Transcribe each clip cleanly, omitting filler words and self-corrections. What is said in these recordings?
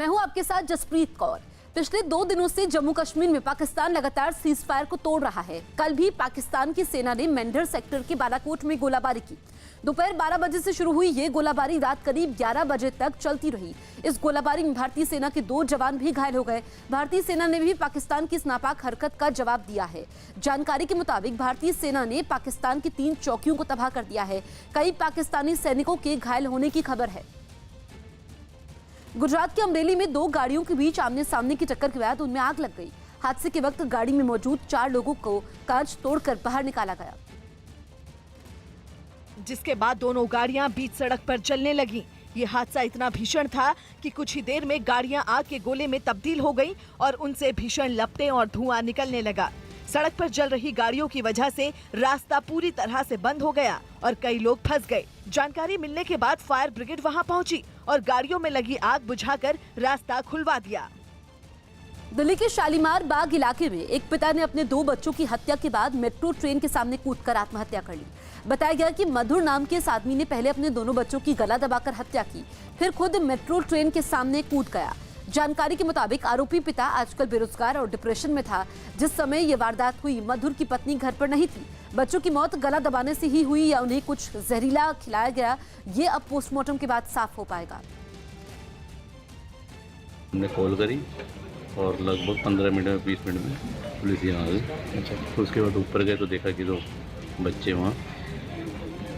मैं हूं आपके साथ जसप्रीत कौर। पिछले 2 दिनों से जम्मू कश्मीर में पाकिस्तान लगातार सीज फायर को तोड़ रहा है। कल भी पाकिस्तान की सेना ने मेंढर सेक्टर के बालाकोट में गोलाबारी की। दोपहर 12 बजे से शुरू हुई ये गोलाबारी रात करीब 11 बजे तक चलती रही। इस गोलाबारी में भारतीय सेना के 2 जवान भी घायल हो गए। भारतीय सेना ने भी पाकिस्तान की इस नापाक हरकत का जवाब दिया है। जानकारी के मुताबिक भारतीय सेना ने पाकिस्तान की 3 चौकियों को तबाह कर दिया है। कई पाकिस्तानी सैनिकों के घायल होने की खबर है। गुजरात के अमरेली में 2 गाड़ियों के बीच आमने सामने की टक्कर के बाद उनमें आग लग गई। हादसे के वक्त गाड़ी में मौजूद 4 लोगों को कांच तोड़कर बाहर निकाला गया, जिसके बाद दोनों गाड़ियां बीच सड़क पर जलने लगीं। ये हादसा इतना भीषण था कि कुछ ही देर में गाड़ियां आग के गोले में तब्दील हो गईं और उनसे भीषण लपटें और धुआं निकलने लगा। सड़क पर जल रही गाड़ियों की वजह से रास्ता पूरी तरह से बंद हो गया और कई लोग फंस गए। जानकारी मिलने के बाद फायर ब्रिगेड वहां पहुंची और गाड़ियों में लगी आग बुझाकर रास्ता खुलवा दिया। दिल्ली के शालीमार बाग इलाके में एक पिता ने अपने 2 बच्चों की हत्या के बाद मेट्रो ट्रेन के सामने कूदकर आत्महत्या कर ली। बताया गया कि मधुर नाम के इस आदमी ने पहले अपने दोनों बच्चों की गला दबाकर हत्या की, फिर खुद मेट्रो ट्रेन के सामने कूद गया। जानकारी के मुताबिक आरोपी पिता आजकल बेरोजगार और डिप्रेशन में था। जिस समय ये वारदात हुई, मधुर की पत्नी घर पर नहीं थी। बच्चों की मौत गला दबाने से ही हुई या उन्हें कुछ जहरीला खिलाया गया, ये अब पोस्टमार्टम के बाद साफ हो पाएगा। हमने कॉल करी और लगभग 15 मिनट में 20 मिनट में पुलिस यहाँ आ गई। तो उसके बाद ऊपर गए तो देखा कि 2 बच्चे वहाँ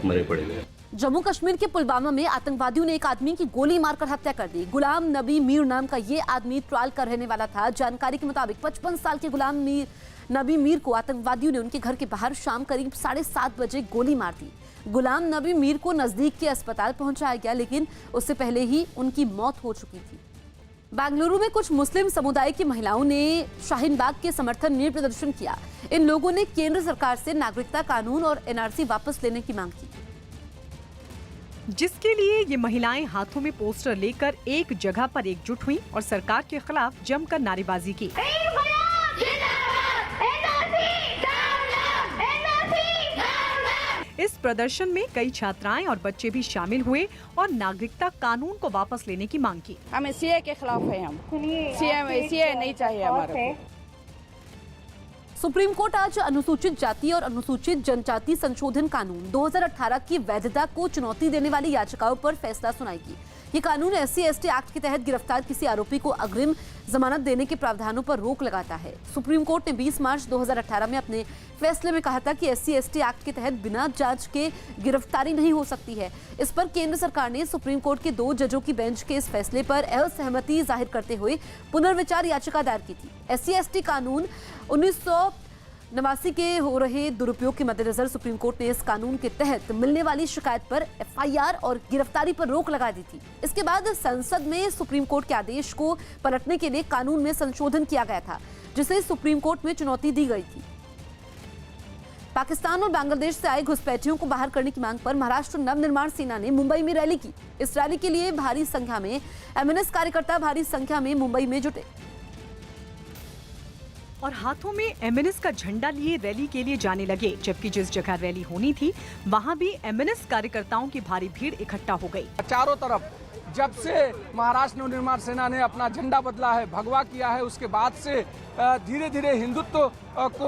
मरे पड़े गए। जम्मू कश्मीर के पुलवामा में आतंकवादियों ने एक आदमी की गोली मारकर हत्या कर दी। गुलाम नबी मीर नाम का ये आदमी ट्रायल का रहने वाला था। जानकारी के मुताबिक 55 साल के गुलाम नबी मीर को आतंकवादियों ने उनके घर के बाहर शाम करीब 7:30 बजे गोली मार दी। गुलाम नबी मीर को नजदीक के अस्पताल पहुंचाया गया, लेकिन उससे पहले ही उनकी मौत हो चुकी थी। बेंगलुरु में कुछ मुस्लिम समुदाय की महिलाओं ने शाहीन बाग के समर्थन में प्रदर्शन किया। इन लोगों ने केंद्र सरकार से नागरिकता कानून और एनआरसी वापस लेने की मांग की, जिसके लिए ये महिलाएं हाथों में पोस्टर लेकर एक जगह पर एकजुट हुई और सरकार के खिलाफ जमकर नारेबाजी की। इस प्रदर्शन में कई छात्राएं और बच्चे भी शामिल हुए और नागरिकता कानून को वापस लेने की मांग की। हमें सीए के खिलाफ है। हम सीए नहीं चाहिए हमारे को। सुप्रीम कोर्ट आज अनुसूचित जाति और अनुसूचित जनजाति संशोधन कानून 2018 की वैधता को चुनौती देने वाली याचिकाओं पर फैसला सुनाएगी। ये कानून SC/ST एक्ट के तहत गिरफ्तार किसी आरोपी को अग्रिम जमानत देने के प्रावधानों पर रोक लगाता है। सुप्रीम कोर्ट ने 20 मार्च 2018 में अपने फैसले में कहा था कि SC/ST एक्ट के तहत बिना जांच के गिरफ्तारी नहीं हो सकती है। इस पर केंद्र सरकार ने सुप्रीम कोर्ट के 2 जजों की बेंच के इस फैसले पर असहमति जाहिर करते हुए पुनर्विचार याचिका दायर की थी। SC/ST कानून 1989 के हो रहे दुरुपयोग के मद्देनजर सुप्रीम कोर्ट ने इस कानून के तहत मिलने वाली शिकायत पर FIR और गिरफ्तारी पर रोक लगा दी थी। इसके बाद संसद में सुप्रीम कोर्ट के आदेश को पलटने के लिए कानून में संशोधन किया गया था, जिसे सुप्रीम कोर्ट में चुनौती दी गई थी। पाकिस्तान और बांग्लादेश से आए घुसपैठियों को बाहर करने की मांग पर महाराष्ट्र नवनिर्माण सेना ने मुंबई में रैली की। इस रैली के लिए भारी संख्या में MNS कार्यकर्ता भारी संख्या में मुंबई में जुटे और हाथों में MNS का झंडा लिए रैली के लिए जाने लगे। जबकि जिस जगह रैली होनी थी वहां भी MNS कार्यकर्ताओं की भारी भीड़ इकट्ठा हो गई। चारों तरफ जब से महाराष्ट्र नवनिर्माण सेना ने अपना झंडा बदला है, भगवा किया है, उसके बाद से धीरे धीरे हिंदुत्व को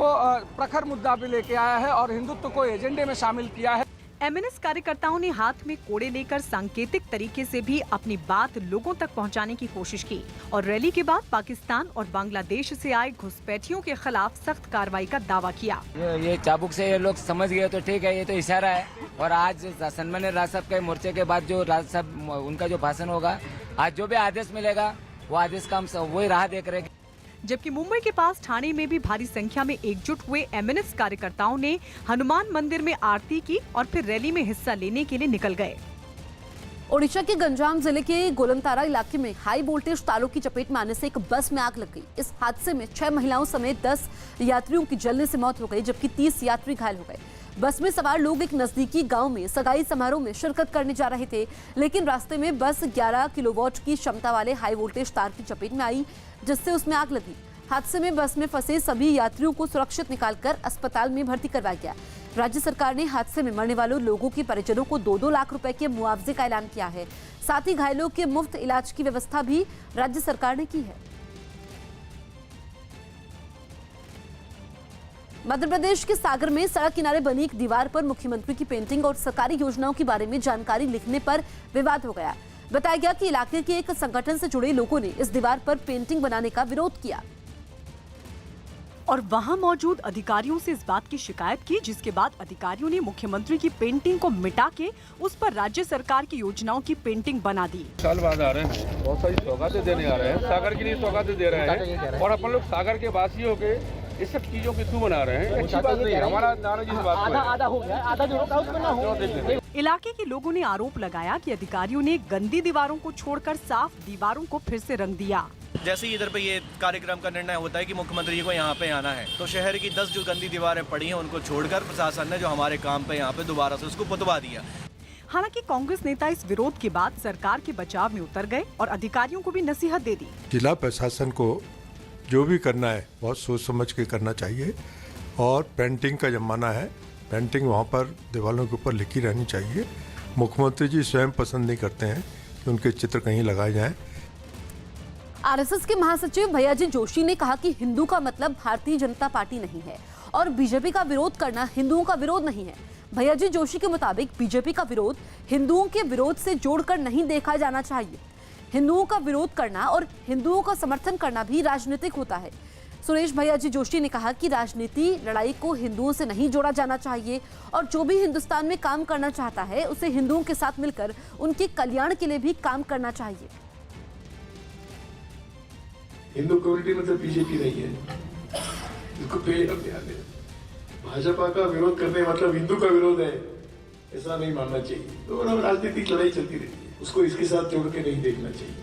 प्रखर मुद्दा पे लेके आया है और हिंदुत्व को एजेंडे में शामिल किया है। MNS कार्यकर्ताओं ने हाथ में कोड़े लेकर सांकेतिक तरीके से भी अपनी बात लोगों तक पहुंचाने की कोशिश की और रैली के बाद पाकिस्तान और बांग्लादेश से आए घुसपैठियों के खिलाफ सख्त कार्रवाई का दावा किया। ये चाबुक से ये लोग समझ गए तो ठीक है, ये तो इशारा है। और आज सन्मान्य राज साहब के मोर्चे के बाद जो राज साहब उनका जो भाषण होगा, आज जो भी आदेश मिलेगा वो आदेश का हम वही राह देख रहे हैं। जबकि मुंबई के पास ठाणे में भी भारी संख्या में एकजुट हुए MNS कार्यकर्ताओं ने हनुमान मंदिर में आरती की और फिर रैली में हिस्सा लेने के लिए निकल गए। ओडिशा के गंजाम जिले के गोलंतारा इलाके में हाई वोल्टेज तारों की चपेट में आने से एक बस में आग लग गई। इस हादसे में 6 महिलाओं समेत 10 यात्रियों की जलने से मौत हो गई, जबकि 30 यात्री घायल हो गए। बस में सवार लोग एक नजदीकी गांव में सगाई समारोह में शिरकत करने जा रहे थे, लेकिन रास्ते में बस 11 किलोवाट की क्षमता वाले हाई वोल्टेज तार की चपेट में आई, जिससे उसमें आग लगी। हादसे में बस में फंसे सभी यात्रियों को सुरक्षित निकालकर अस्पताल में भर्ती करवाया गया। राज्य सरकार ने हादसे में मरने वालों लोगों के परिजनों को 2-2 लाख रुपए के मुआवजे का ऐलान किया है। साथ ही घायलों के मुफ्त इलाज की व्यवस्था भी राज्य सरकार ने की है। मध्य प्रदेश के सागर में सड़क किनारे बनी एक दीवार पर मुख्यमंत्री की पेंटिंग और सरकारी योजनाओं के बारे में जानकारी लिखने पर विवाद हो गया। बताया गया कि इलाके के एक संगठन से जुड़े लोगों ने इस दीवार पर पेंटिंग बनाने का विरोध किया और वहां मौजूद अधिकारियों से इस बात की शिकायत की, जिसके बाद अधिकारियों ने मुख्यमंत्री की पेंटिंग को मिटा के उस पर राज्य सरकार की योजनाओं की पेंटिंग बना दी। साल बाद आ रहे हैं, बहुत सारी सौगातें देने आ रहे हैं, सागर के लिए सौगातें दे रहे हैं और अपन लोग सागर के वासी होके इस सब चीजों के थ्रू बना रहे हैं। अच्छी बात नहीं है, हमारा नाराज इस बात पर आधा हो गया, आधा जो होता है उसमें ना हो। इलाके के लोगों ने आरोप लगाया कि अधिकारियों ने गंदी दीवारों को छोड़कर साफ दीवारों को फिर से रंग दिया। जैसे इधर पे ये कार्यक्रम का निर्णय होता है कि मुख्यमंत्री जी को यहाँ पे आना है, तो शहर की 10 जो गंदी दीवारें पड़ी हैं उनको छोड़कर प्रशासन ने जो हमारे काम पे यहाँ पे दोबारा से उसको पुतवा दिया। हालांकि कांग्रेस नेता इस विरोध के बाद सरकार के बचाव में उतर गए और अधिकारियों को भी नसीहत दे दी। जिला प्रशासन को जो भी करना है बहुत सोच समझ के करना चाहिए और पेंटिंग का जमाना है, पेंटिंग वहाँ पर दीवारों के ऊपर लिखी रहनी चाहिए। मुख्यमंत्री जी स्वयं पसंद नहीं करते हैं कि उनके चित्र कहीं लगाए जाएं। आरएसएस के महासचिव भैयाजी जोशी ने कहा कि हिंदू का मतलब भारतीय जनता पार्टी नहीं है और बीजेपी का विरोध करना हिंदुओं का विरोध नहीं है। भैयाजी जोशी के मुताबिक बीजेपी का विरोध हिंदुओं के विरोध से जोड़कर नहीं देखा जाना चाहिए। हिंदुओं का विरोध करना और हिंदुओं का समर्थन करना भी राजनीतिक होता है। सुरेश भैयाजी जोशी ने कहा कि राजनीति लड़ाई को हिंदुओं से नहीं जोड़ा जाना चाहिए और जो भी हिंदुस्तान में काम करना चाहता है उसे हिंदुओं के साथ मिलकर उनके कल्याण के लिए भी काम करना चाहिए। हिंदू कम्युनिटी मतलब बीजेपी नहीं है, इसको पहले हम ध्यान दें। भाजपा का विरोध करने मतलब हिंदू का विरोध है, ऐसा नहीं मानना चाहिए। तो राजनीतिक लड़ाई चलती रहती है, उसको इसके साथ जोड़ के नहीं देखना चाहिए।